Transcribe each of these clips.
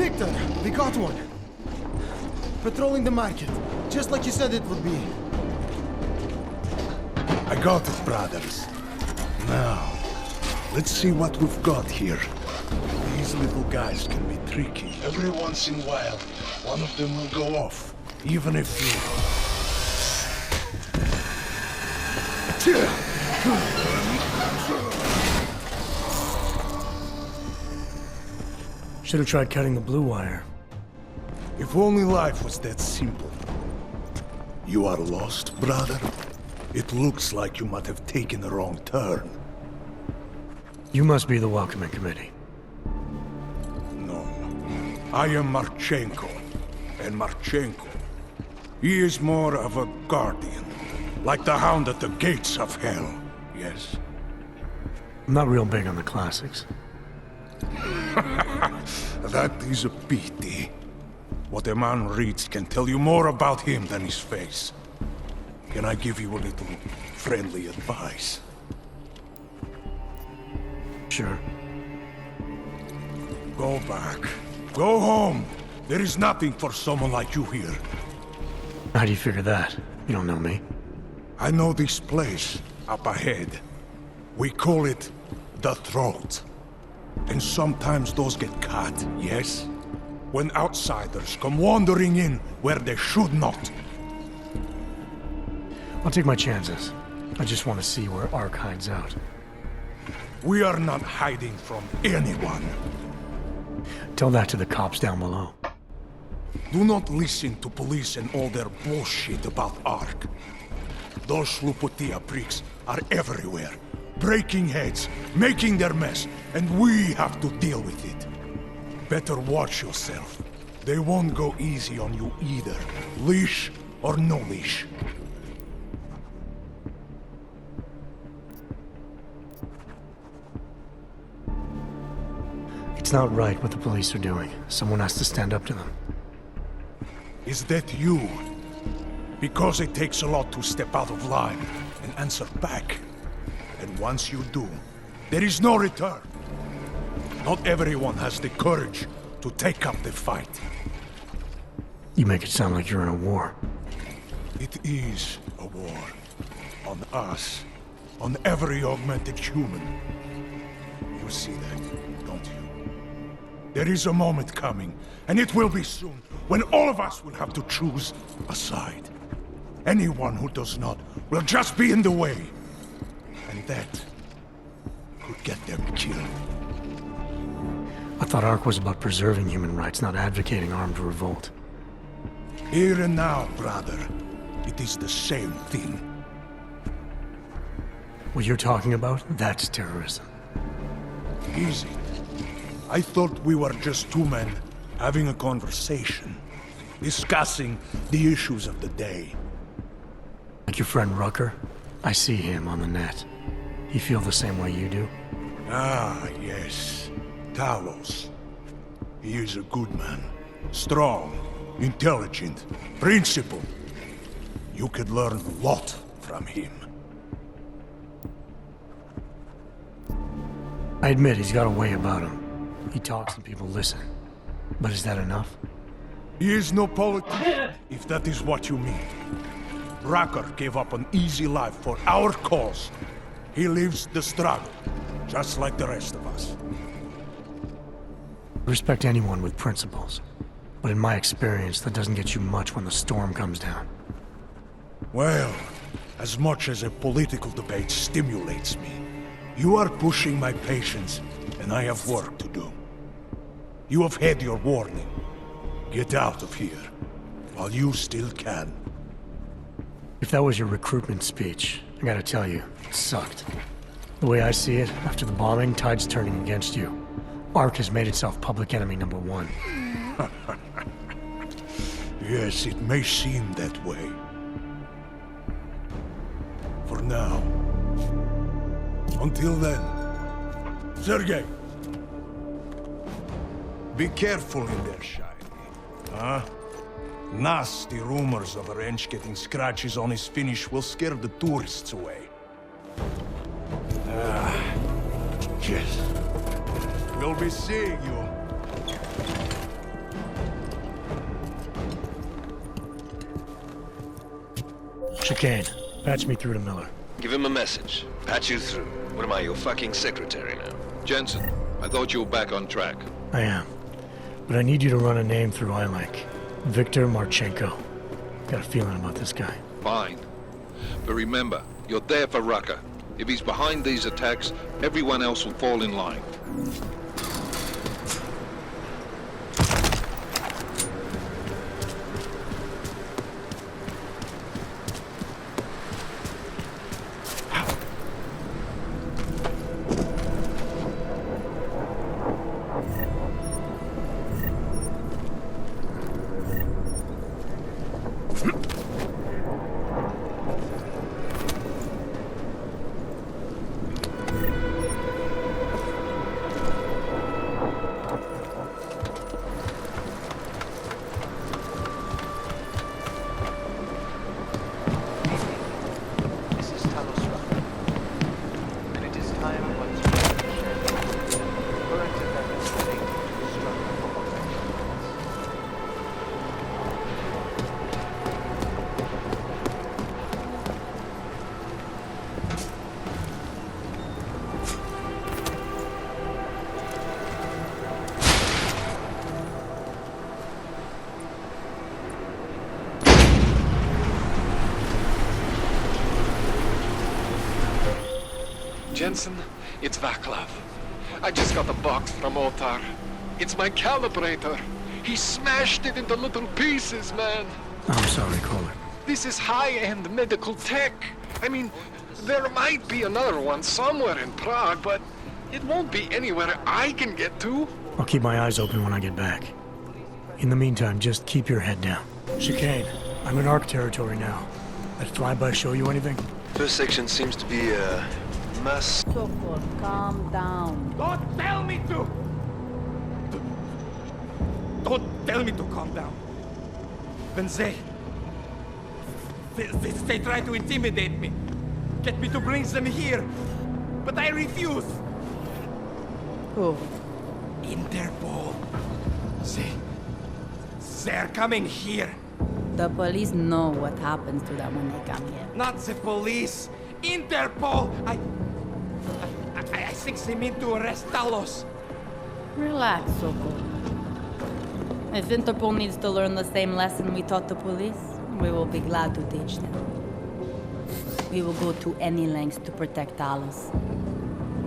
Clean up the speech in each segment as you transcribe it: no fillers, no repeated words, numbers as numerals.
Victor, we got one. Patrolling the market, just like you said it would be. I got it, brothers. Now, let's see what we've got here. These little guys can be tricky. Every once in a while, one of them will go off, even if you... Should have tried cutting the blue wire. If only life was that simple. You are lost, brother? It looks like you might have taken a wrong turn. You must be the welcoming committee. No. I am Marchenko. And Marchenko, he is more of a guardian. Like the hound at the gates of hell, yes? I'm not real big on the classics. That is a pity. What a man reads can tell you more about him than his face. Can I give you a little friendly advice? Sure. Go back. Go home. There is nothing for someone like you here. How do you figure that? You don't know me. I know this place, up ahead. We call it the Throat. And sometimes those get cut, yes? When outsiders come wandering in where they should not. I'll take my chances. I just want to see where Ark hides out. We are not hiding from anyone. Tell that to the cops down below. Do not listen to police and all their bullshit about Ark. Those Slupotia pricks are everywhere. Breaking heads, making their mess, and we have to deal with it. Better watch yourself. They won't go easy on you either. Leash or no leash. It's not right what the police are doing. Someone has to stand up to them. Is that you? Because it takes a lot to step out of line and answer back. And once you do, there is no return. Not everyone has the courage to take up the fight. You make it sound like you're in a war. It is a war. On us. On every augmented human. You see that, don't you? There is a moment coming, and it will be soon, when all of us will have to choose a side. Anyone who does not will just be in the way. And that could get them killed. I thought Ark was about preserving human rights, not advocating armed revolt. Here and now, brother. It is the same thing. What you're talking about, that's terrorism. Is it? I thought we were just two men having a conversation, discussing the issues of the day. Like your friend Rucker? I see him on the net. He feel the same way you do? Ah, yes. Talos. He is a good man. Strong, intelligent, principled. You could learn a lot from him. I admit he's got a way about him. He talks and people listen. But is that enough? He is no politician, if that is what you mean. Rucker gave up an easy life for our cause. He lives the struggle, just like the rest of us. I respect anyone with principles. But in my experience, that doesn't get you much when the storm comes down. Well, as much as a political debate stimulates me, you are pushing my patience, and I have work to do. You have had your warning. Get out of here, while you still can. If that was your recruitment speech, I gotta tell you, it sucked. The way I see it, after the bombing, tide's turning against you. Ark has made itself public enemy #1. Yes, it may seem that way. For now. Until then. Sergei! Be careful in there, Shiny. Huh? Nasty rumors of a wrench getting scratches on his finish will scare the tourists away. Yes. We'll be seeing you. Chicane, patch me through to Miller. Give him a message. Patch you through. What am I, your fucking secretary now? Jensen, I thought you were back on track. I am. But I need you to run a name through ILAC. Viktor Marchenko. Got a feeling about this guy. Fine. But remember, you're there for Rucker. If he's behind these attacks, everyone else will fall in line. Jensen, it's Vaclav. I just got a box from Otar. It's my calibrator. He smashed it into little pieces, man. I'm sorry, caller. This is high-end medical tech. I mean, there might be another one somewhere in Prague, but it won't be anywhere I can get to. I'll keep my eyes open when I get back. In the meantime, just keep your head down. Chicane, I'm in ARC territory now. That flyby show you anything? First section seems to be, mass... Sokol, calm down. Don't tell me to! Don't tell me to calm down. When they try to intimidate me, get me to bring them here, but I refuse. Who? Interpol. They're coming here. The police know what happens to them when they come here. Not the police. Interpol. I think they mean to arrest Talos. Relax, Sokol. If Interpol needs to learn the same lesson we taught the police, we will be glad to teach them. We will go to any lengths to protect Talos.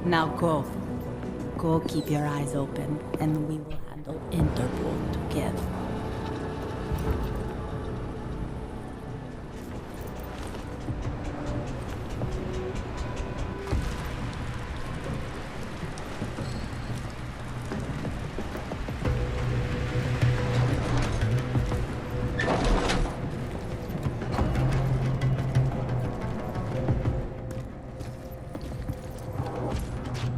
Now go. Go keep your eyes open, and we will handle Interpol together.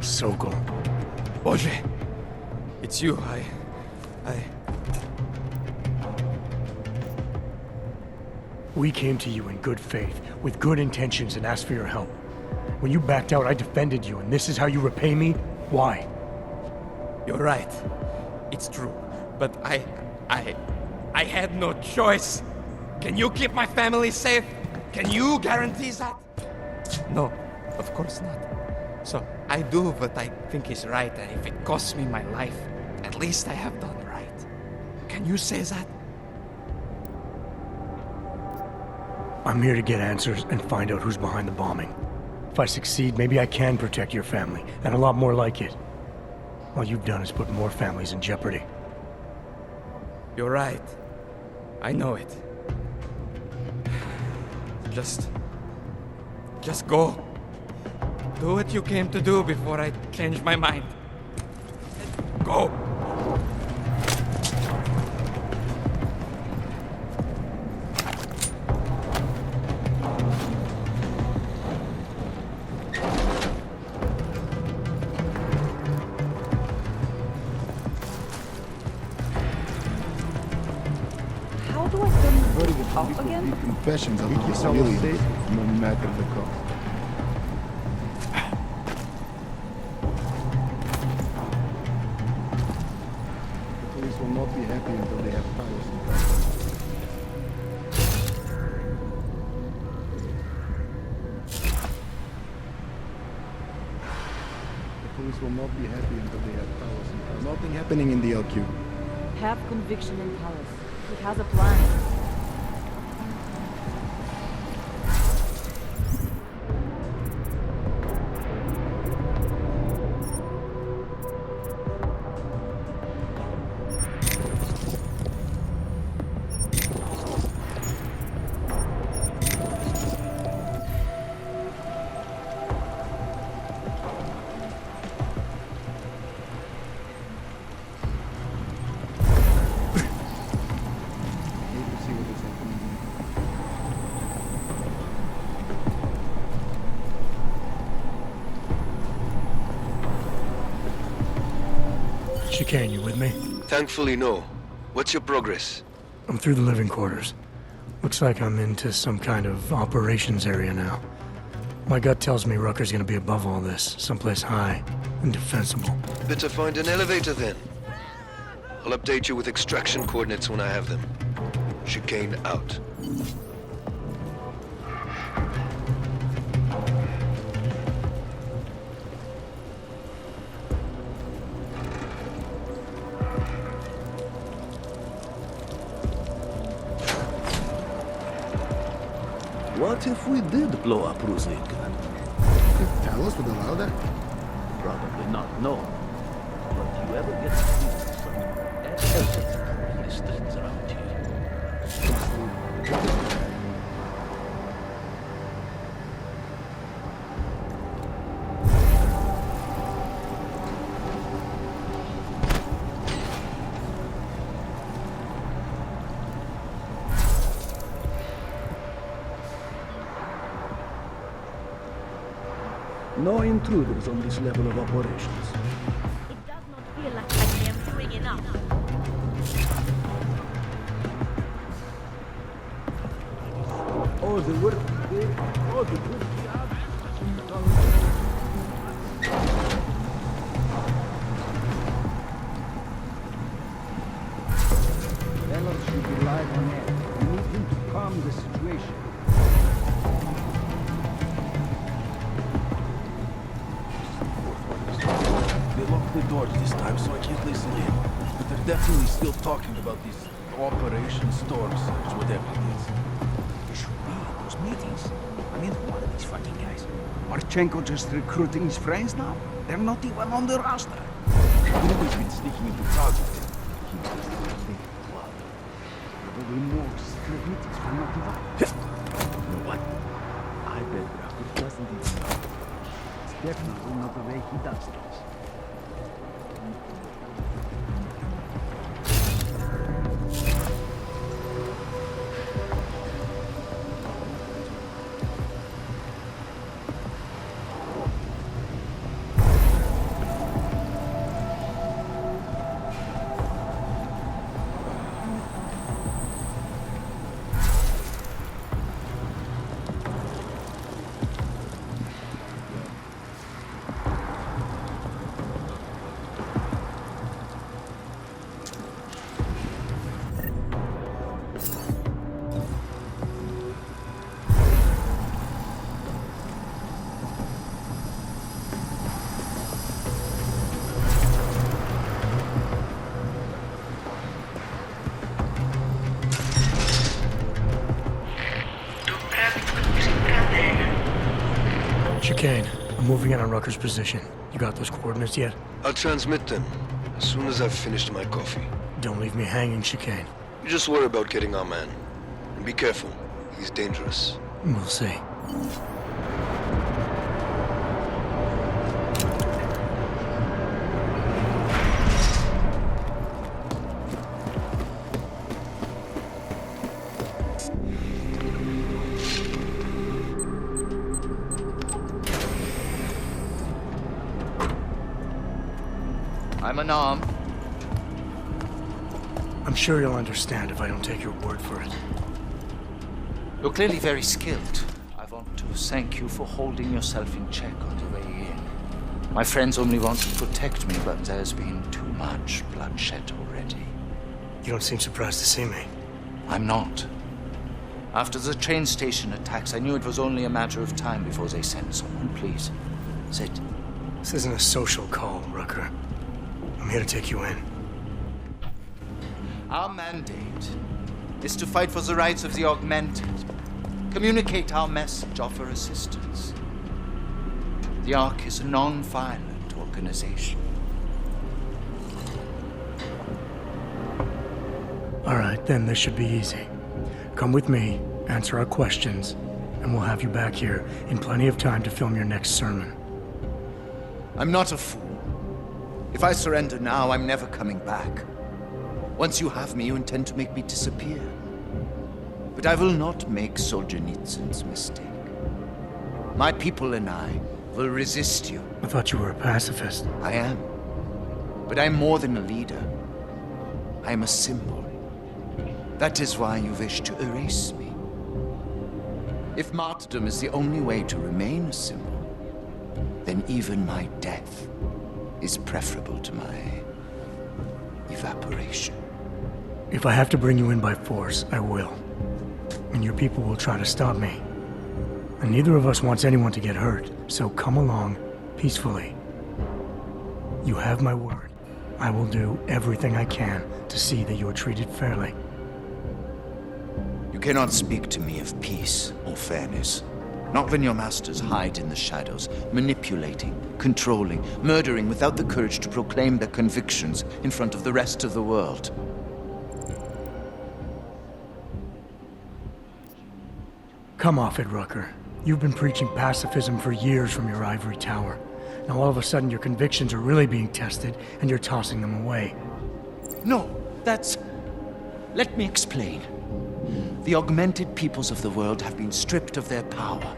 Sokol. Boże, it's you. We came to you in good faith, with good intentions, and asked for your help. When you backed out, I defended you, and this is how you repay me? Why? You're right. It's true. But I had no choice. Can you keep my family safe? Can you guarantee that? No, of course not. So I do what I think is right, and if it costs me my life, at least I have done right. Can you say that? I'm here to get answers and find out who's behind the bombing. If I succeed, maybe I can protect your family, and a lot more like it. All you've done is put more families in jeopardy. You're right. I know it. Just go. Do what you came to do before I change my mind. Go! How do I turn this off again? Confessions of really no matter the cost. The police will not be happy until they have powers. Police will not be happy until they have powers and powers. Nothing happening in the LQ. Have conviction in Palace. He has a plan. Chicane, you with me? Thankfully, no. What's your progress? I'm through the living quarters. Looks like I'm into some kind of operations area now. My gut tells me Rucker's gonna be above all this, someplace high and defensible. Better find an elevator then. I'll update you with extraction coordinates when I have them. Chicane out. What if we did blow up Ruzika? Talos would allow that? Probably not, no. But you ever get to see some evidence in the streets around here? No intruders on this level of operations. It does not feel like I am doing enough. Oh, the work today. Oh, the good job. Fellows should be live on air. We need him to calm the situation. They locked the doors this time, so I can't listen in. But they're definitely still talking about this Operation Storm Surge, whatever it is. You should be at those meetings. I mean, what are these fucking guys? Marchenko just recruiting his friends now? They're not even on the roster. He's always been sneaking into crowds with them. He must have a big club. Probably more secret meetings for not invited. You know what? I bet Rafa doesn't even know. It's definitely not the way he does things. Chicane, I'm moving in on Rucker's position. You got those coordinates yet? I'll transmit them as soon as I've finished my coffee. Don't leave me hanging, Chicane. You just worry about getting our man. And be careful. He's dangerous. We'll see. I'm unarmed. I'm sure you'll understand if I don't take your word for it. You're clearly very skilled. I want to thank you for holding yourself in check on the way in. My friends only want to protect me, but there's been too much bloodshed already. You don't seem surprised to see me. I'm not. After the train station attacks, I knew it was only a matter of time before they sent someone. Please, sit. This isn't a social call, Rucker. I'm here to take you in. Our mandate is to fight for the rights of the augmented. Communicate our message, offer assistance. The Ark is a non-violent organization. All right, then this should be easy. Come with me, answer our questions, and we'll have you back here in plenty of time to film your next sermon. I'm not a fool. If I surrender now, I'm never coming back. Once you have me, you intend to make me disappear. But I will not make Solzhenitsyn's mistake. My people and I will resist you. I thought you were a pacifist. I am. But I'm more than a leader. I am a symbol. That is why you wish to erase me. If martyrdom is the only way to remain a symbol, then even my death is preferable to my evaporation. If I have to bring you in by force, I will. And your people will try to stop me. And neither of us wants anyone to get hurt, so come along peacefully. You have my word. I will do everything I can to see that you are treated fairly. You cannot speak to me of peace or fairness. Not when your masters hide in the shadows, manipulating, controlling, murdering without the courage to proclaim their convictions in front of the rest of the world. Come off it, Rucker. You've been preaching pacifism for years from your ivory tower. Now all of a sudden your convictions are really being tested and you're tossing them away. No, that's... Let me explain. The augmented peoples of the world have been stripped of their power.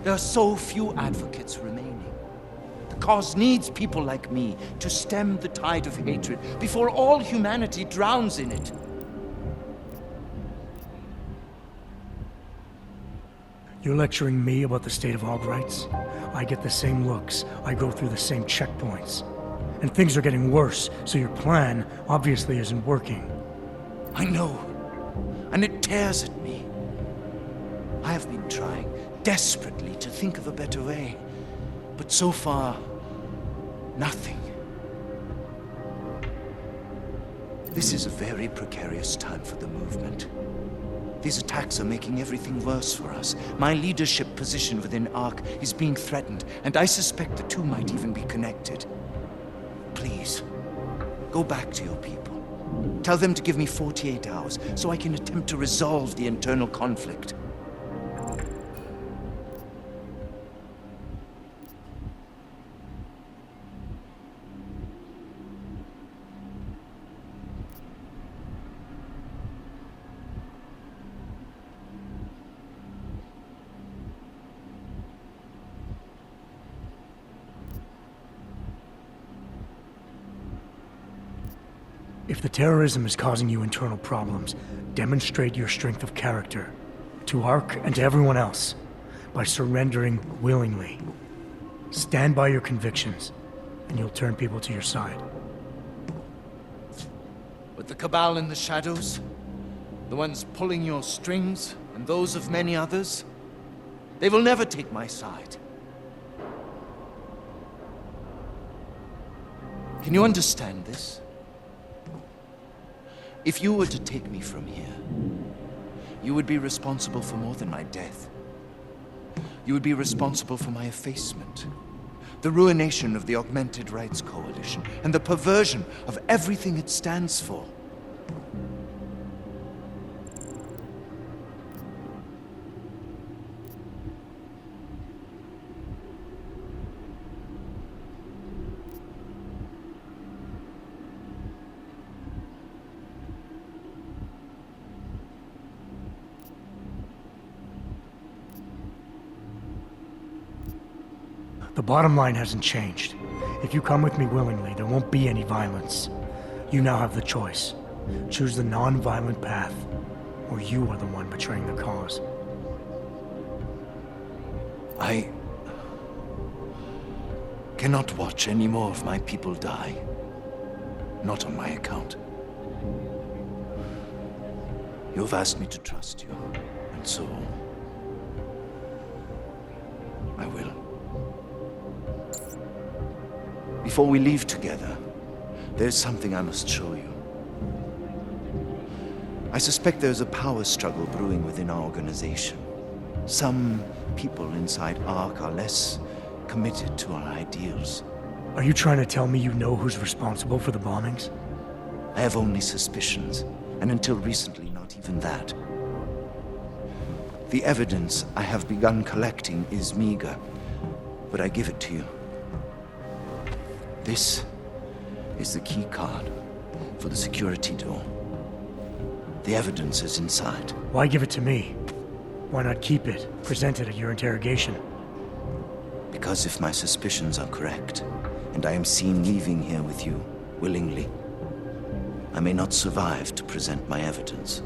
There are so few advocates remaining. The cause needs people like me to stem the tide of hatred before all humanity drowns in it. You're lecturing me about the state of hog rights? I get the same looks. I go through the same checkpoints. And things are getting worse, so your plan obviously isn't working. I know. And it tears at me. I have been trying desperately to think of a better way. But so far, nothing. This is a very precarious time for the movement. These attacks are making everything worse for us. My leadership position within ARC is being threatened, and I suspect the two might even be connected. Please, go back to your people. Tell them to give me 48 hours so I can attempt to resolve the internal conflict. If the terrorism is causing you internal problems, demonstrate your strength of character. To ARC and to everyone else. By surrendering willingly. Stand by your convictions, and you'll turn people to your side. But the cabal in the shadows, the ones pulling your strings, and those of many others, they will never take my side. Can you understand this? If you were to take me from here, you would be responsible for more than my death. You would be responsible for my effacement, the ruination of the Augmented Rights Coalition, and the perversion of everything it stands for. The bottom line hasn't changed. If you come with me willingly, there won't be any violence. You now have the choice. Choose the non-violent path, or you are the one betraying the cause. I cannot watch any more of my people die. Not on my account. You have asked me to trust you, and so I will. Before we leave together, there's something I must show you. I suspect there's a power struggle brewing within our organization. Some people inside ARC are less committed to our ideals. Are you trying to tell me you know who's responsible for the bombings? I have only suspicions, and until recently, not even that. The evidence I have begun collecting is meager, but I give it to you. This is the key card for the security door. The evidence is inside. Why give it to me? Why not keep it, present it at your interrogation? Because if my suspicions are correct, and I am seen leaving here with you, willingly, I may not survive to present my evidence.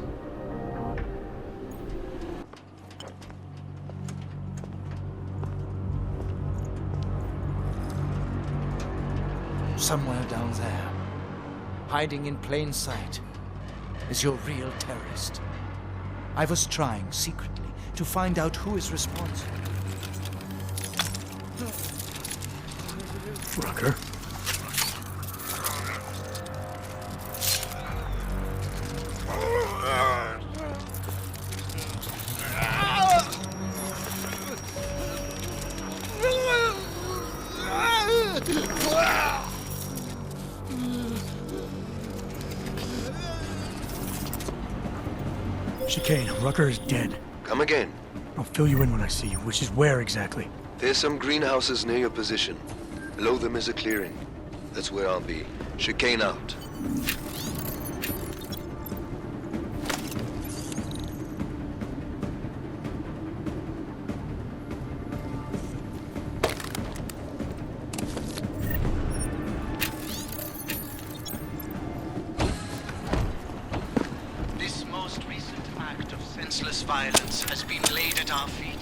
Somewhere down there, hiding in plain sight, is your real terrorist. I was trying secretly to find out who is responsible. Rucker? Chicane, Rucker is dead. Come again. I'll fill you in when I see you, which is where exactly? There's some greenhouses near your position. Below them is a clearing. That's where I'll be. Chicane out. This most recent act of senseless violence has been laid at our feet.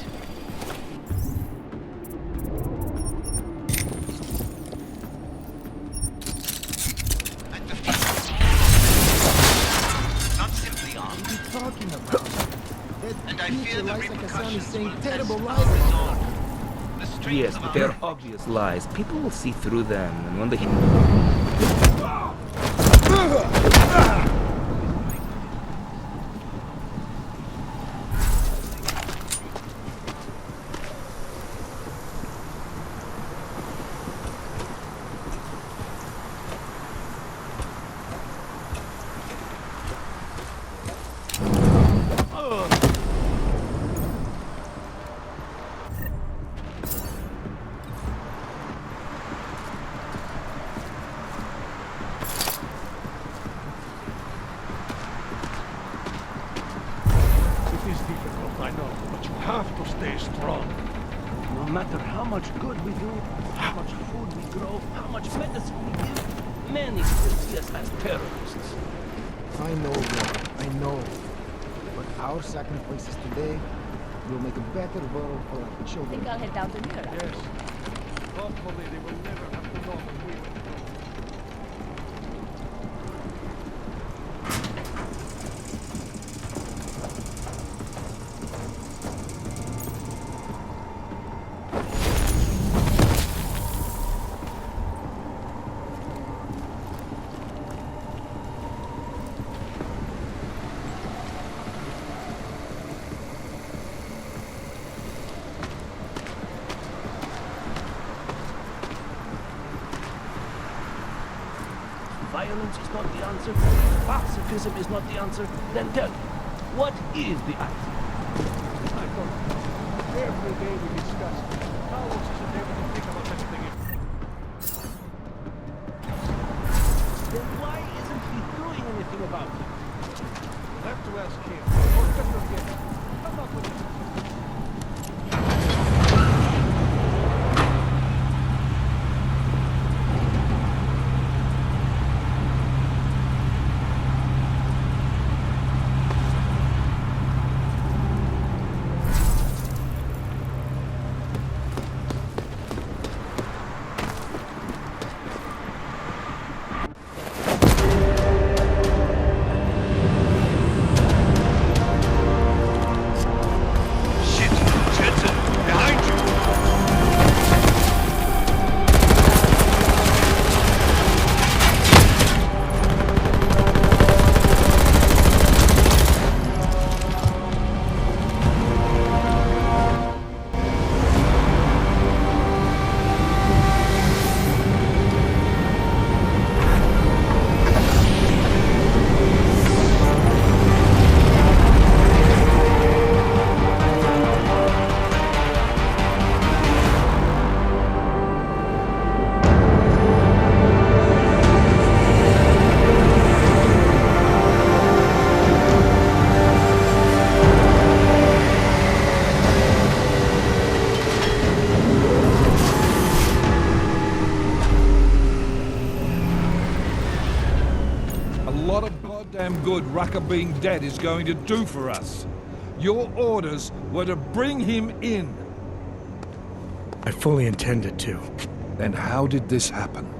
Terrible lies. Yes, but they're obvious lies. People will see through them, and when they... I know, but you have to stay strong. No matter how much good we do, how much food we grow, how much medicine we give, many still see us as terrorists. I know, Lord, I know. But our sacrifices today will make a better world for our children. I think I'll head down to Mira. Yes. Hopefully they will never have to know that we went. Violence is not the answer, pacifism is not the answer, then tell me, what is the answer? I don't know. Every day we discuss how else is it able to think about anything else? Then why isn't he doing anything about it? We'll have to ask him. Or better yet, come up with it. lot of goddamn good Rucker being dead is going to do for us. Your orders were to bring him in. I fully intended to. Then how did this happen?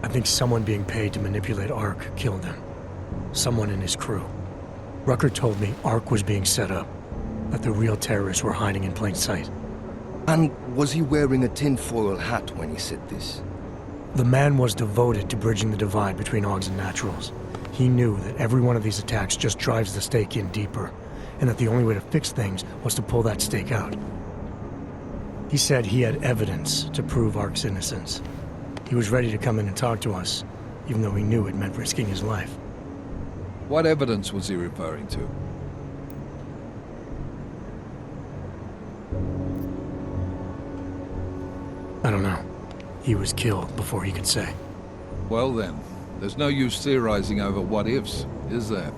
I think someone being paid to manipulate Ark killed him. Someone in his crew. Rucker told me Ark was being set up, that the real terrorists were hiding in plain sight. And was he wearing a tinfoil hat when he said this? The man was devoted to bridging the divide between Augs and Naturals. He knew that every one of these attacks just drives the stake in deeper, and that the only way to fix things was to pull that stake out. He said he had evidence to prove Ark's innocence. He was ready to come in and talk to us, even though he knew it meant risking his life. What evidence was he referring to? I don't know. He was killed before he could say. Well then, there's no use theorizing over what-ifs, is there?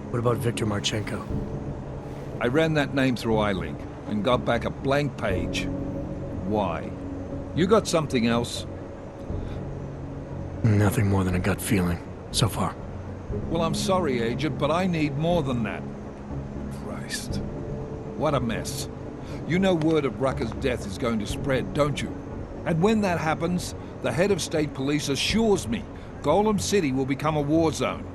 What about Viktor Marchenko? I ran that name through iLink and got back a blank page. Why? You got something else? Nothing more than a gut feeling, so far. Well, I'm sorry, Agent, but I need more than that. Christ. What a mess. You know word of Rucker's death is going to spread, don't you? And when that happens, the head of state police assures me Golem City will become a war zone.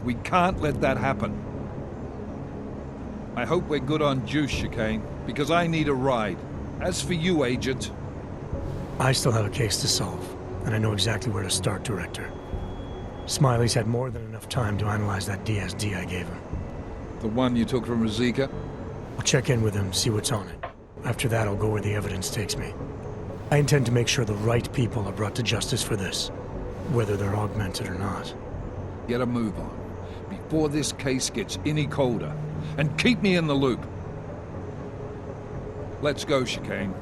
We can't let that happen. I hope we're good on juice, Chicane, because I need a ride. As for you, Agent... I still have a case to solve, and I know exactly where to start, Director. Smiley's had more than enough time to analyze that DSD I gave him. The one you took from Ruzika? I'll check in with him, see what's on it. After that, I'll go where the evidence takes me. I intend to make sure the right people are brought to justice for this, whether they're augmented or not. Get a move on, before this case gets any colder, and keep me in the loop. Let's go, Chicane.